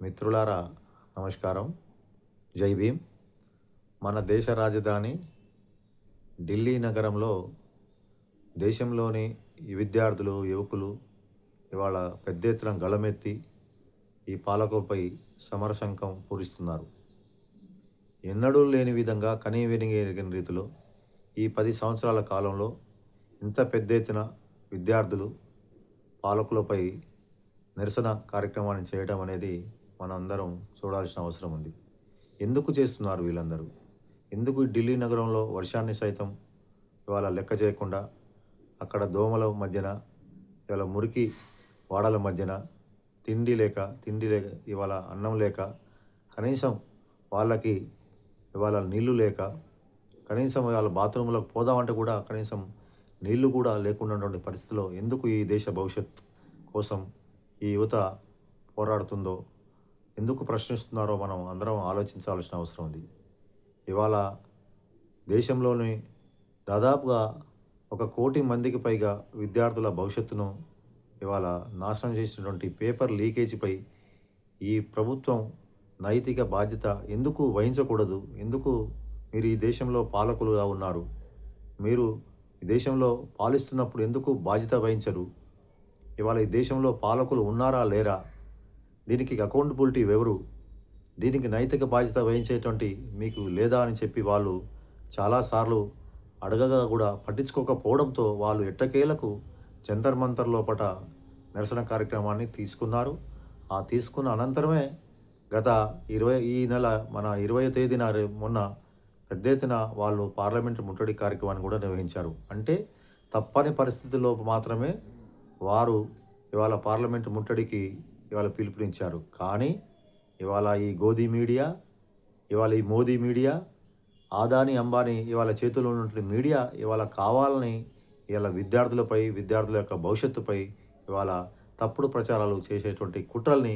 మిత్రులారా నమస్కారం. జై భీమ్. మన దేశ రాజధాని ఢిల్లీ నగరంలో దేశంలోని ఈ విద్యార్థులు, యువకులు ఇవాళ పెద్ద ఎత్తున గళమెత్తి ఈ పాలకులపై సమరశంఖం పూరిస్తున్నారు. ఎన్నడూ లేని విధంగా కనీవినీ ఎరుగని రీతిలో ఈ 10 సంవత్సరాల కాలంలో ఇంత పెద్ద ఎత్తున విద్యార్థులు పాలకులపై నిరసన కార్యక్రమాన్ని చేయడం అనేది మనందరం చూడాల్సిన అవసరం ఉంది. ఎందుకు చేస్తున్నారు వీళ్ళందరూ? ఎందుకు ఈ ఢిల్లీ నగరంలో వర్షాన్ని సైతం ఇవాళ లెక్క చేయకుండా అక్కడ దోమల మధ్యన, ఇవాళ మురికి వాడల మధ్యన తిండి లేక ఇవాళ అన్నం లేక, కనీసం వాళ్ళకి ఇవాళ నీళ్లు లేక, కనీసం వాళ్ళ బాత్రూంలోకి పోదామంటే కూడా కనీసం నీళ్లు కూడా లేకున్నటువంటి పరిస్థితిలో ఎందుకు ఈ దేశ భవిష్యత్ కోసం ఈ యువత పోరాడుతుందో, ఎందుకు ప్రశ్నిస్తున్నారో మనం అందరం ఆలోచించాల్సిన అవసరం ఉంది. ఇవాళ దేశంలోని దాదాపుగా 1,00,00,000 మందికి పైగా విద్యార్థుల భవిష్యత్తును ఇవాళ నాశనం చేసినటువంటి పేపర్ లీకేజీపై ఈ ప్రభుత్వం నైతిక బాధ్యత ఎందుకు వహించకూడదు? ఎందుకు మీరు ఈ దేశంలో పాలకులుగా ఉన్నారు? మీరు ఈ దేశంలో పాలిస్తున్నప్పుడు ఎందుకు బాధ్యత వహించరు? ఇవాళ ఈ దేశంలో పాలకులు ఉన్నారా లేరా? దీనికి అకౌంటబిలిటీ ఎవరు? దీనికి నైతిక బాధ్యత వహించేటువంటి మీకు లేదా అని చెప్పి వాళ్ళు చాలాసార్లు అడగగా కూడా పట్టించుకోకపోవడంతో వాళ్ళు ఎట్టకేలకు జంతర్ మంతర్ లోపట నిరసన కార్యక్రమాన్ని తీసుకున్నారు. ఆ తీసుకున్న అనంతరమే గత ఈ నెల మన 20వ తేదీన మొన్న పెద్ద ఎత్తున వాళ్ళు పార్లమెంటు ముట్టడి కార్యక్రమాన్ని కూడా నిర్వహించారు. అంటే తప్పని పరిస్థితుల్లో మాత్రమే వారు ఇవాళ పార్లమెంటు ముట్టడికి ఇవాళ పిలుపునిచ్చారు. కానీ ఇవాళ ఈ గోధీ మీడియా, ఇవాళ ఈ మోదీ మీడియా, ఆదాని అంబానీ ఇవాళ చేతుల్లో ఉన్నటువంటి మీడియా ఇవాళ కావాలని ఇవాళ విద్యార్థుల యొక్క భవిష్యత్తుపై ఇవాళ తప్పుడు ప్రచారాలు చేసేటువంటి కుట్రల్ని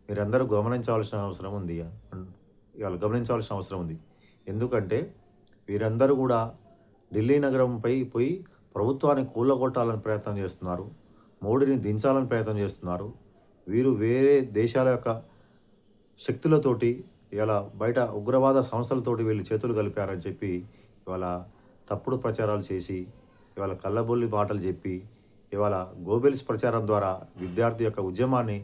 మీరందరూ గమనించాల్సిన అవసరం ఉంది. ఎందుకంటే వీరందరూ కూడా ఢిల్లీ నగరంపై పోయి ప్రభుత్వాన్ని కూలగొట్టాలని ప్రయత్నం చేస్తున్నారు. మోడీని దించాలని ప్రయత్నం చేస్తున్నారు. వీరు వేరే దేశాల యొక్క శక్తులతోటి ఇలా బయట ఉగ్రవాద సంస్థలతోటి వీళ్ళు చేతులు కలిపారని చెప్పి ఇవాళ తప్పుడు ప్రచారాలు చేసి, ఇవాళ కళ్ళబొల్లి మాటలు చెప్పి, ఇవాళ గోబెల్స్ ప్రచారం ద్వారా విద్యార్థి యొక్క ఉద్యమాన్ని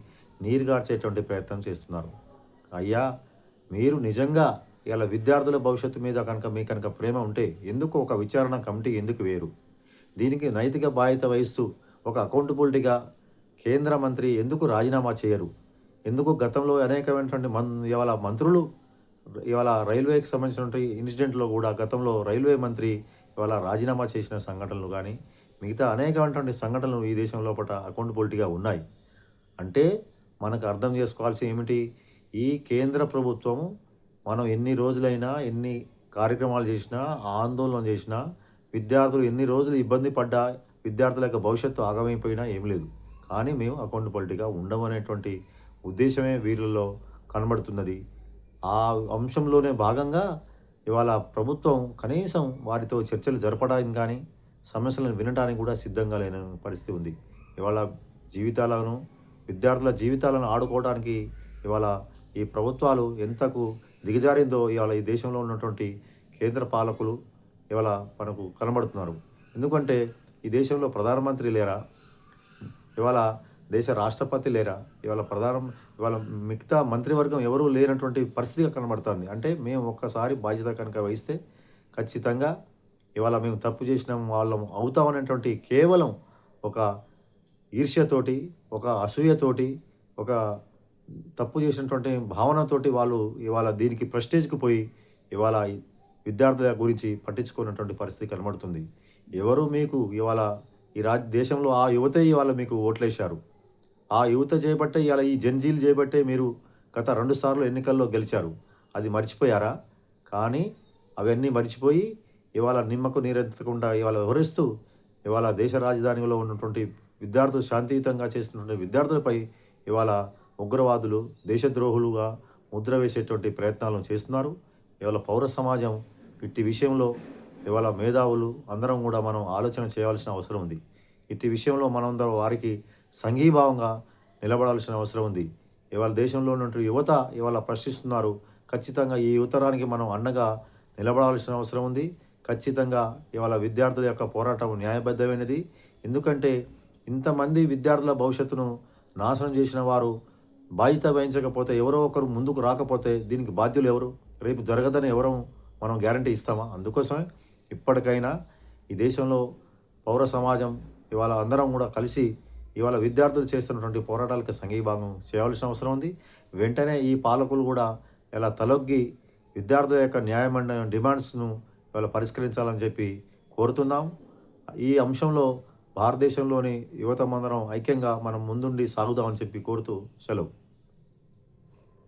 నీరుగార్చేటువంటి ప్రయత్నం చేస్తున్నారు. అయ్యా, మీరు నిజంగా ఇలా విద్యార్థుల భవిష్యత్తు మీద కనుక ప్రేమ ఉంటే ఎందుకు ఒక విచారణ కమిటీ ఎందుకు వేరు? దీనికి నైతిక బాధ్యత వహిస్తూ ఒక అకౌంటబిలిటీగా కేంద్ర మంత్రి ఎందుకు రాజీనామా చేయరు? ఎందుకు గతంలో అనేకమైనటువంటి ఇవాళ మంత్రులు ఇవాళ రైల్వేకి సంబంధించినటువంటి ఇన్సిడెంట్లో కూడా గతంలో రైల్వే మంత్రి ఇవాళ రాజీనామా చేసిన సంఘటనలు కానీ మిగతా అనేకమైనటువంటి సంఘటనలు ఈ దేశం లోపల అకౌంటబిలిటీగా ఉన్నాయి. అంటే మనకు అర్థం చేసుకోవాల్సి ఏమిటి? ఈ కేంద్ర ప్రభుత్వము మనం ఎన్ని రోజులైనా, ఎన్ని కార్యక్రమాలు చేసినా, ఆందోళన చేసినా, విద్యార్థులు ఎన్ని రోజులు ఇబ్బంది పడ్డా, విద్యార్థుల యొక్క భవిష్యత్తు ఆగమైపోయినా ఏం లేదు. కానీ మేము అకౌంటబిలిటీగా ఉండమనేటువంటి ఉద్దేశమే వీళ్ళలో కనబడుతున్నది. ఆ అంశంలోనే భాగంగా ఇవాళ ప్రభుత్వం కనీసం వారితో చర్చలు జరపడానికి కానీ, సమస్యలను వినడానికి కూడా సిద్ధంగా లేని పరిస్థితి ఉంది. ఇవాళ విద్యార్థుల జీవితాలను ఆడుకోవడానికి ఇవాళ ఈ ప్రభుత్వాలు ఎంతకు దిగజారిందో ఇవాళ ఈ దేశంలో ఉన్నటువంటి కేంద్ర పాలకులు ఇవాళ మనకు కనబడుతున్నారు. ఎందుకంటే ఈ దేశంలో ప్రధానమంత్రి లేరా? ఇవాళ దేశ రాష్ట్రపతి లేరా? ఇవాళ మిగతా మంత్రివర్గం ఎవరూ లేనటువంటి పరిస్థితిగా కనబడుతుంది. అంటే మేము ఒక్కసారి బాధ్యత కనుక వహిస్తే ఖచ్చితంగా ఇవాళ మేము తప్పు చేసిన వాళ్ళం అవుతామనేటువంటి కేవలం ఒక ఈర్ష్యతోటి, ఒక అసూయతోటి, ఒక తప్పు చేసినటువంటి భావనతోటి వాళ్ళు ఇవాళ దీనికి ప్రెస్టేజ్కి పోయి ఇవాళ విద్యార్థుల గురించి పట్టించుకున్నటువంటి పరిస్థితి కనబడుతుంది. ఎవరు మీకు ఇవాళ ఈ దేశంలో ఆ యువతే ఇవాళ మీకు ఓట్లేశారు. ఆ యువత చేయబట్టే ఇవాళ ఈ జంజీలు చేయబట్టే మీరు గత 2 సార్లు ఎన్నికల్లో గెలిచారు. అది మర్చిపోయారా? కానీ అవన్నీ మర్చిపోయి ఇవాళ నిమ్మకు నీరెత్తకుండా ఇవాళ వివరిస్తూ ఇవాళ దేశ రాజధానిలో ఉన్నటువంటి విద్యార్థులు శాంతియుతంగా చేసినటువంటి విద్యార్థులపై ఇవాళ ఉగ్రవాదులు, దేశద్రోహులుగా ముద్ర వేసేటువంటి ప్రయత్నాలను చేస్తున్నారు. ఇవాళ పౌర సమాజం ఇట్టి విషయంలో ఇవాళ మేధావులు అందరం కూడా మనం ఆలోచన చేయాల్సిన అవసరం ఉంది. ఇట్టి విషయంలో మనందరం వారికి సంఘీభావంగా నిలబడాల్సిన అవసరం ఉంది. ఇవాళ దేశంలో ఉన్నటువంటి యువత ఇవాళ ప్రశ్నిస్తున్నారు. ఖచ్చితంగా ఈ యువతరానికి మనం అండగా నిలబడాల్సిన అవసరం ఉంది. ఖచ్చితంగా ఇవాళ విద్యార్థుల యొక్క పోరాటం న్యాయబద్ధమైనది. ఎందుకంటే ఇంతమంది విద్యార్థుల భవిష్యత్తును నాశనం చేసిన వారు బాధ్యత వహించకపోతే, ఎవరో ఒకరు ముందుకు రాకపోతే దీనికి బాధ్యులు ఎవరు? రేపు జరగదని ఎవరు మనం గ్యారంటీ ఇస్తామా? అందుకోసమే ఇప్పటికైనా ఈ దేశంలో పౌర సమాజం ఇవాళ అందరం కూడా కలిసి ఇవాళ విద్యార్థులు చేస్తున్నటువంటి పోరాటాలకు సంఘీభాగం చేయాల్సిన అవసరం ఉంది. వెంటనే ఈ పాలకులు కూడా ఇలా తలొగ్గి విద్యార్థుల యొక్క న్యాయమైన డిమాండ్స్ను ఇవాళ పరిష్కరించాలని చెప్పి కోరుతున్నాం. ఈ అంశంలో భారతదేశంలోని యువతమందరం ఐక్యంగా మనం ముందుండి సాగుదామని చెప్పి కోరుతూ సెలవు.